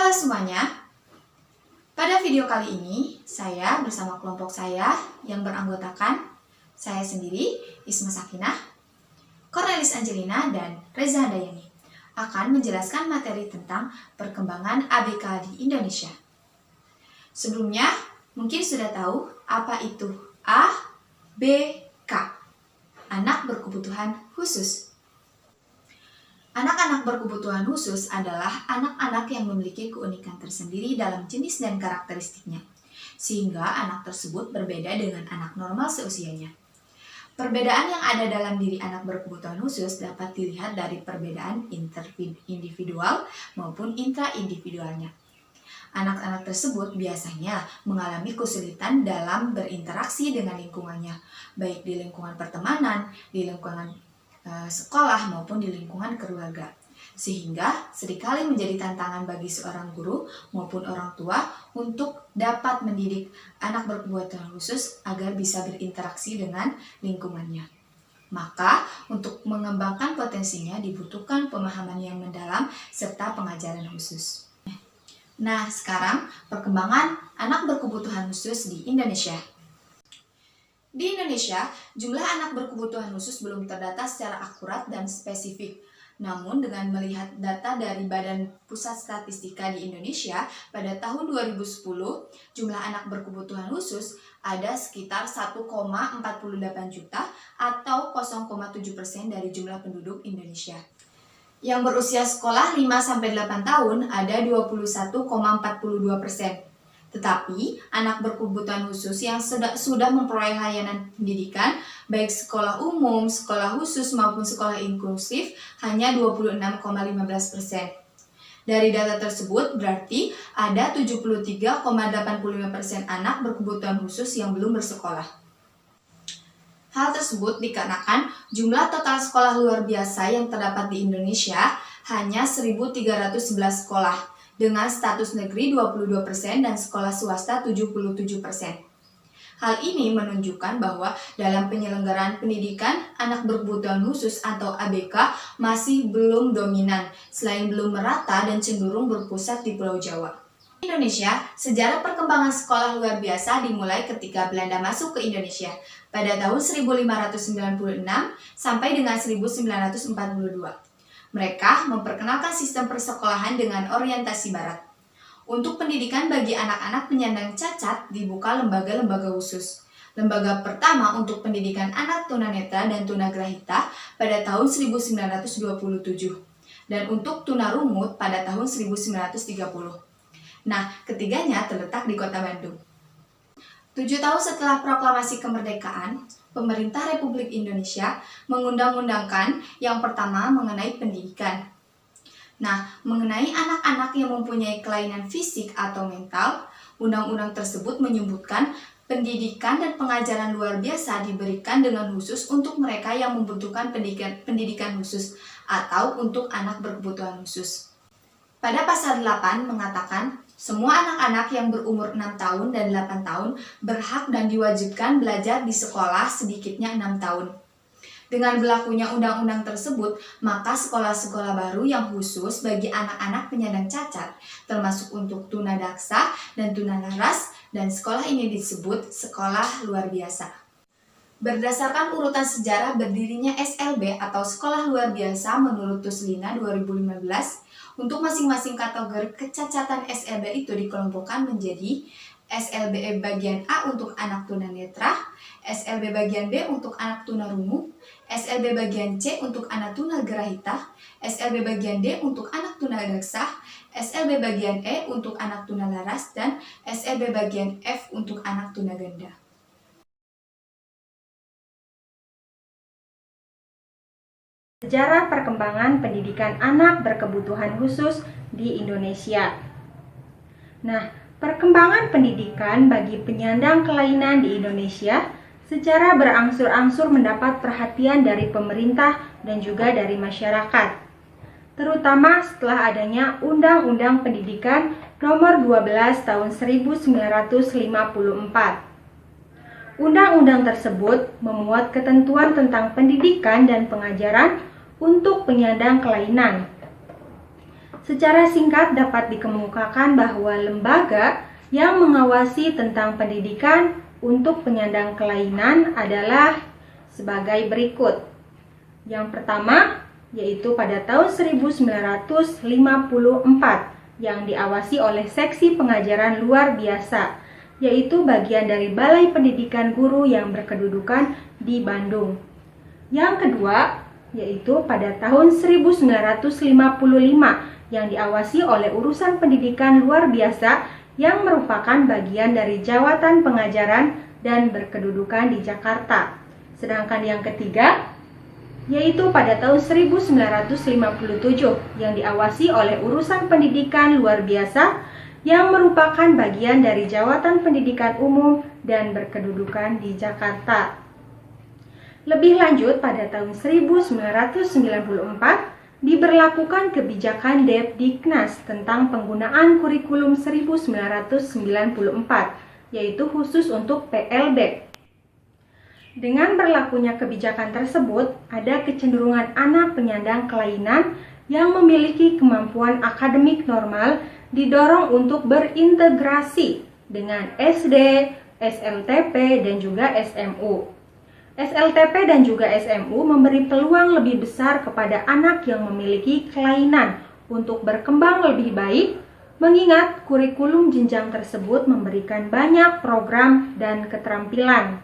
Halo semuanya, pada video kali ini saya bersama kelompok saya yang beranggotakan saya sendiri, Isma Sakinah, Cornelis Angelina, dan Reza Handayani akan menjelaskan materi tentang perkembangan ABK di Indonesia. Sebelumnya, mungkin sudah tahu apa itu ABK, anak berkebutuhan khusus. Anak-anak berkebutuhan khusus adalah anak-anak yang memiliki keunikan tersendiri dalam jenis dan karakteristiknya, sehingga anak tersebut berbeda dengan anak normal seusianya. Perbedaan yang ada dalam diri anak berkebutuhan khusus dapat dilihat dari perbedaan individual maupun intra-individualnya. Anak-anak tersebut biasanya mengalami kesulitan dalam berinteraksi dengan lingkungannya, baik di lingkungan pertemanan, di lingkungan sekolah maupun di lingkungan keluarga, sehingga seringkali menjadi tantangan bagi seorang guru maupun orang tua untuk dapat mendidik anak berkebutuhan khusus agar bisa berinteraksi dengan lingkungannya. Maka untuk mengembangkan potensinya dibutuhkan pemahaman yang mendalam serta pengajaran khusus. Nah, sekarang perkembangan anak berkebutuhan khusus di Indonesia. Di Indonesia, jumlah anak berkebutuhan khusus belum terdata secara akurat dan spesifik. Namun, dengan melihat data dari Badan Pusat Statistika di Indonesia, pada tahun 2010, jumlah anak berkebutuhan khusus ada sekitar 1,48 juta atau 0,7% dari jumlah penduduk Indonesia. Yang berusia sekolah 5-8 tahun ada 21,42%. Tetapi, anak berkebutuhan khusus yang sudah memperoleh layanan pendidikan, baik sekolah umum, sekolah khusus, maupun sekolah inklusif, hanya 26,15%. Dari data tersebut, berarti ada 73,85% anak berkebutuhan khusus yang belum bersekolah. Hal tersebut dikarenakan jumlah total sekolah luar biasa yang terdapat di Indonesia hanya 1.311 sekolah, dengan status negeri 22% dan sekolah swasta 77%. Hal ini menunjukkan bahwa dalam penyelenggaraan pendidikan, anak berkebutuhan khusus atau ABK masih belum dominan, selain belum merata dan cenderung berpusat di Pulau Jawa. Di Indonesia, sejarah perkembangan sekolah luar biasa dimulai ketika Belanda masuk ke Indonesia pada tahun 1596 sampai dengan 1942. Mereka memperkenalkan sistem persekolahan dengan orientasi barat. Untuk pendidikan bagi anak-anak penyandang cacat dibuka lembaga-lembaga khusus. Lembaga pertama untuk pendidikan anak tunanetra dan tunagrahita pada tahun 1927 dan untuk tunarungu pada tahun 1930. Nah, ketiganya terletak di Kota Bandung. 7 tahun setelah proklamasi kemerdekaan, pemerintah Republik Indonesia mengundang-undangkan yang pertama mengenai pendidikan. Nah, mengenai anak-anak yang mempunyai kelainan fisik atau mental, undang-undang tersebut menyebutkan pendidikan dan pengajaran luar biasa diberikan dengan khusus untuk mereka yang membutuhkan pendidikan khusus atau untuk anak berkebutuhan khusus. Pada pasal 8 mengatakan, semua anak-anak yang berumur 6 tahun dan 8 tahun berhak dan diwajibkan belajar di sekolah sedikitnya 6 tahun. Dengan berlakunya undang-undang tersebut, maka sekolah-sekolah baru yang khusus bagi anak-anak penyandang cacat, termasuk untuk tunadaksa dan tunalaras, dan sekolah ini disebut sekolah luar biasa. Berdasarkan urutan sejarah berdirinya SLB atau Sekolah Luar Biasa menurut Tuslina 2015, untuk masing-masing kategori kecacatan SLB itu dikelompokkan menjadi SLB bagian A untuk anak tunanetra, SLB bagian B untuk anak tunarungu, SLB bagian C untuk anak tunagrahita, SLB bagian D untuk anak tunadaksa, SLB bagian E untuk anak tunalaras, dan SLB bagian F untuk anak tunaganda. Sejarah perkembangan pendidikan anak berkebutuhan khusus di Indonesia. Nah, perkembangan pendidikan bagi penyandang kelainan di Indonesia secara berangsur-angsur mendapat perhatian dari pemerintah dan juga dari masyarakat, terutama setelah adanya Undang-Undang Pendidikan Nomor 12 Tahun 1954. Undang-undang tersebut memuat ketentuan tentang pendidikan dan pengajaran untuk penyandang kelainan. Secara singkat dapat dikemukakan bahwa lembaga yang mengawasi tentang pendidikan untuk penyandang kelainan adalah sebagai berikut. Yang pertama, yaitu pada tahun 1954 yang diawasi oleh Seksi Pengajaran Luar Biasa, yaitu bagian dari Balai Pendidikan Guru yang berkedudukan di Bandung. Yang kedua, yaitu pada tahun 1955 yang diawasi oleh Urusan Pendidikan Luar Biasa yang merupakan bagian dari Jawatan Pengajaran dan berkedudukan di Jakarta. Sedangkan yang ketiga, yaitu pada tahun 1957 yang diawasi oleh Urusan Pendidikan Luar Biasa yang merupakan bagian dari Jawatan Pendidikan Umum dan berkedudukan di Jakarta. Lebih lanjut, pada tahun 1994 diberlakukan kebijakan Depdiknas tentang penggunaan kurikulum 1994, yaitu khusus untuk PLB. Dengan berlakunya kebijakan tersebut, ada kecenderungan anak penyandang kelainan yang memiliki kemampuan akademik normal didorong untuk berintegrasi dengan SD, SLTP, dan juga SMU. SLTP dan juga SMU memberi peluang lebih besar kepada anak yang memiliki kelainan untuk berkembang lebih baik, mengingat kurikulum jenjang tersebut memberikan banyak program dan keterampilan.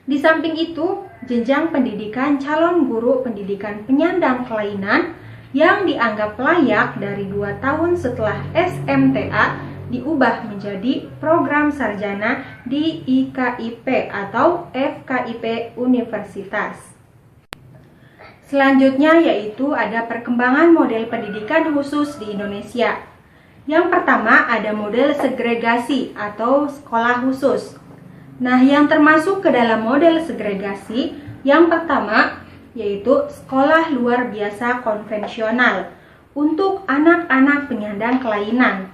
Di samping itu, jenjang pendidikan calon guru pendidikan penyandang kelainan yang dianggap layak dari 2 tahun setelah SMTA diubah menjadi program sarjana di IKIP atau FKIP Universitas. Selanjutnya yaitu ada perkembangan model pendidikan khusus di Indonesia. Yang pertama ada model segregasi atau sekolah khusus. Nah, yang termasuk ke dalam model segregasi yang pertama yaitu sekolah luar biasa konvensional untuk anak-anak penyandang kelainan.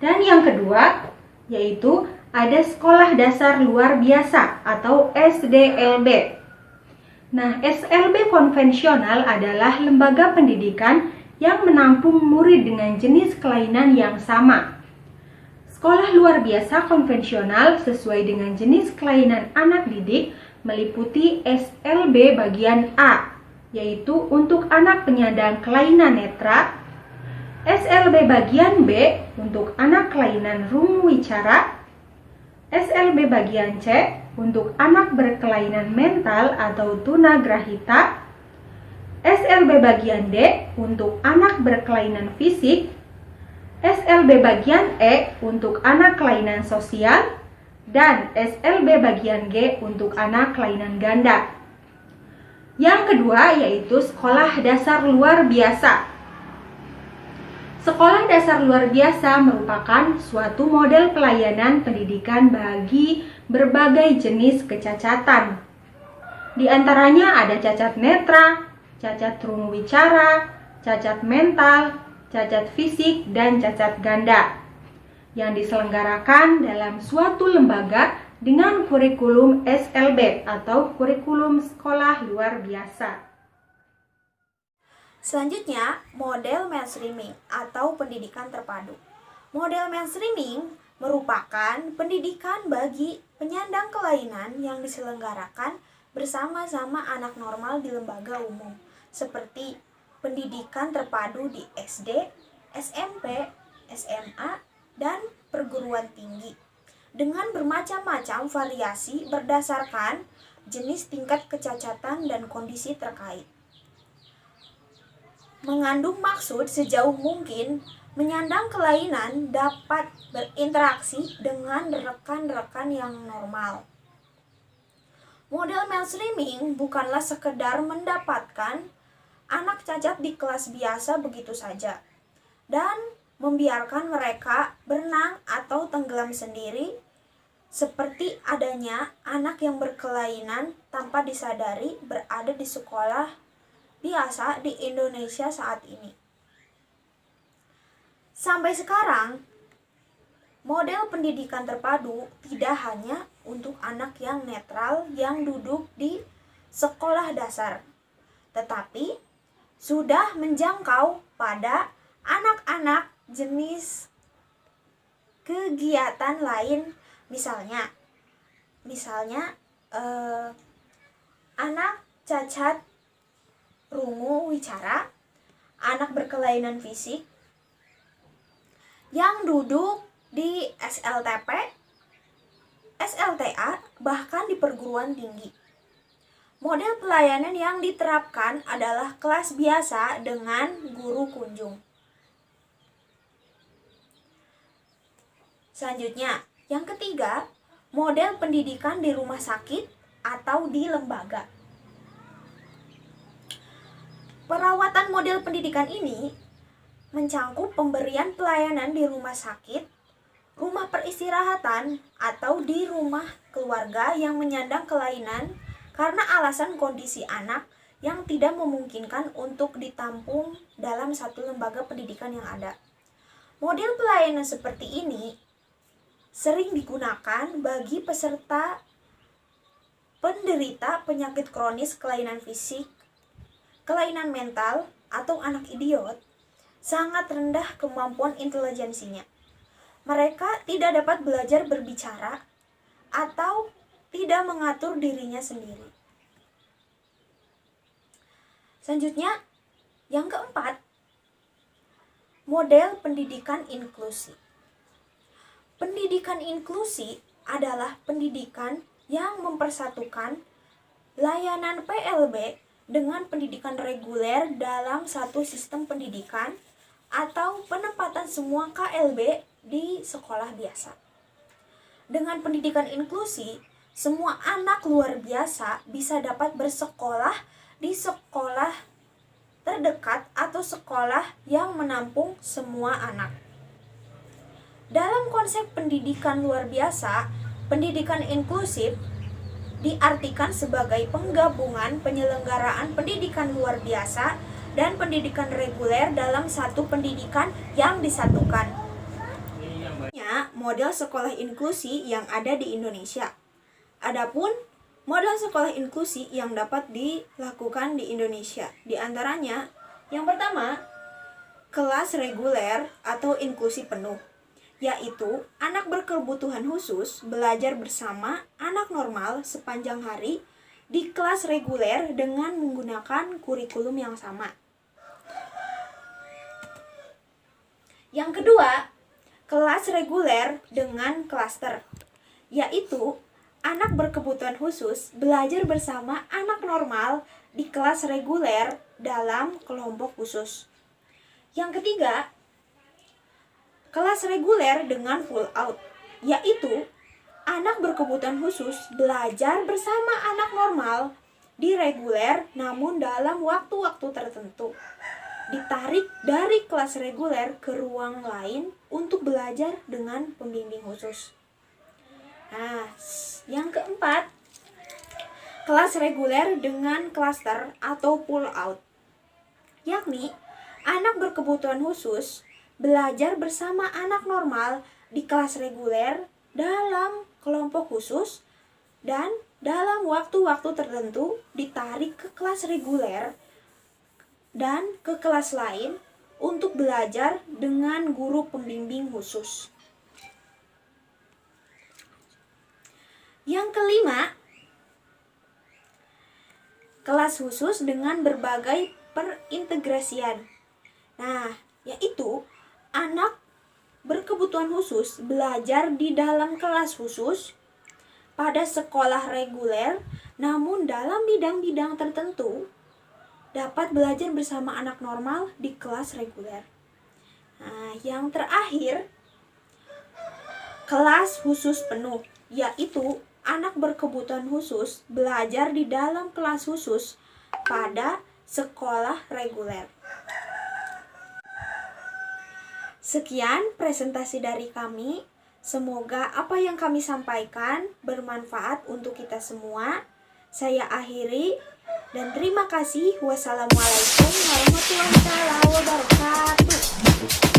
Dan yang kedua, yaitu ada sekolah dasar luar biasa atau SDLB. Nah, SLB konvensional adalah lembaga pendidikan yang menampung murid dengan jenis kelainan yang sama. Sekolah luar biasa konvensional sesuai dengan jenis kelainan anak didik meliputi SLB bagian A, yaitu untuk anak penyandang kelainan netra, SLB bagian B untuk anak kelainan rungu wicara, SLB bagian C untuk anak berkelainan mental atau tunagrahita, SLB bagian D untuk anak berkelainan fisik, SLB bagian E untuk anak kelainan sosial, dan SLB bagian G untuk anak kelainan ganda. Yang kedua yaitu sekolah dasar luar biasa. Sekolah dasar luar biasa merupakan suatu model pelayanan pendidikan bagi berbagai jenis kecacatan. Di antaranya ada cacat netra, cacat rungu wicara, cacat mental, cacat fisik, dan cacat ganda yang diselenggarakan dalam suatu lembaga dengan kurikulum SLB atau kurikulum sekolah luar biasa. Selanjutnya, model mainstreaming atau pendidikan terpadu. Model mainstreaming merupakan pendidikan bagi penyandang kelainan yang diselenggarakan bersama-sama anak normal di lembaga umum, seperti pendidikan terpadu di SD, SMP, SMA, dan perguruan tinggi, dengan bermacam-macam variasi berdasarkan jenis tingkat kecacatan dan kondisi terkait. Mengandung maksud sejauh mungkin menyandang kelainan dapat berinteraksi dengan rekan-rekan yang normal. Model mainstreaming bukanlah sekedar mendapatkan anak cacat di kelas biasa begitu saja dan membiarkan mereka berenang atau tenggelam sendiri, seperti adanya anak yang berkelainan tanpa disadari berada di sekolah biasa di Indonesia saat ini. Sampai sekarang, model pendidikan terpadu tidak hanya untuk anak yang netral yang duduk di sekolah dasar, tetapi sudah menjangkau pada anak-anak jenis kegiatan lain, misalnya anak cacat rungu wicara, anak berkelainan fisik yang duduk di SLTP, SLTA, bahkan di perguruan tinggi. Model pelayanan yang diterapkan adalah kelas biasa dengan guru kunjung. Selanjutnya, yang ketiga, model pendidikan di rumah sakit atau di lembaga. Perawatan model pendidikan ini mencangkup pemberian pelayanan di rumah sakit, rumah peristirahatan, atau di rumah keluarga yang menyandang kelainan karena alasan kondisi anak yang tidak memungkinkan untuk ditampung dalam satu lembaga pendidikan yang ada. Model pelayanan seperti ini sering digunakan bagi peserta penderita penyakit kronis, kelainan fisik, kelainan mental, atau anak idiot, sangat rendah kemampuan intelijensinya. Mereka tidak dapat belajar berbicara atau tidak mengatur dirinya sendiri. Selanjutnya, yang keempat, model pendidikan inklusi. Pendidikan inklusi adalah pendidikan yang mempersatukan layanan PLB dengan pendidikan reguler dalam satu sistem pendidikan atau penempatan semua KLB di sekolah biasa. Dengan pendidikan inklusi, semua anak luar biasa bisa dapat bersekolah di sekolah terdekat atau sekolah yang menampung semua anak. Dalam konsep pendidikan luar biasa, pendidikan inklusif diartikan sebagai penggabungan penyelenggaraan pendidikan luar biasa dan pendidikan reguler dalam satu pendidikan yang disatukan. Model sekolah inklusi yang ada di Indonesia. Adapun model sekolah inklusi yang dapat dilakukan di Indonesia, di antaranya yang pertama, kelas reguler atau inklusi penuh, yaitu anak berkebutuhan khusus belajar bersama anak normal sepanjang hari di kelas reguler dengan menggunakan kurikulum yang sama. Yang kedua, kelas reguler dengan klaster, yaitu anak berkebutuhan khusus belajar bersama anak normal di kelas reguler dalam kelompok khusus. Yang ketiga, kelas reguler dengan full out, yaitu anak berkebutuhan khusus belajar bersama anak normal di reguler namun dalam waktu-waktu tertentu. Ditarik dari kelas reguler ke ruang lain untuk belajar dengan pembimbing khusus. Nah, yang keempat, kelas reguler dengan klaster atau pull out, yakni anak berkebutuhan khusus belajar bersama anak normal di kelas reguler dalam kelompok khusus dan dalam waktu-waktu tertentu ditarik ke kelas reguler dan ke kelas lain untuk belajar dengan guru pembimbing khusus. Yang kelima, kelas khusus dengan berbagai perintegrasian. Nah, yaitu anak berkebutuhan khusus belajar di dalam kelas khusus pada sekolah reguler, namun dalam bidang-bidang tertentu dapat belajar bersama anak normal di kelas reguler. Nah, yang terakhir, kelas khusus penuh, yaitu anak berkebutuhan khusus belajar di dalam kelas khusus pada sekolah reguler. Sekian presentasi dari kami. Semoga apa yang kami sampaikan bermanfaat untuk kita semua. Saya akhiri dan terima kasih. Wassalamualaikum warahmatullahi wabarakatuh.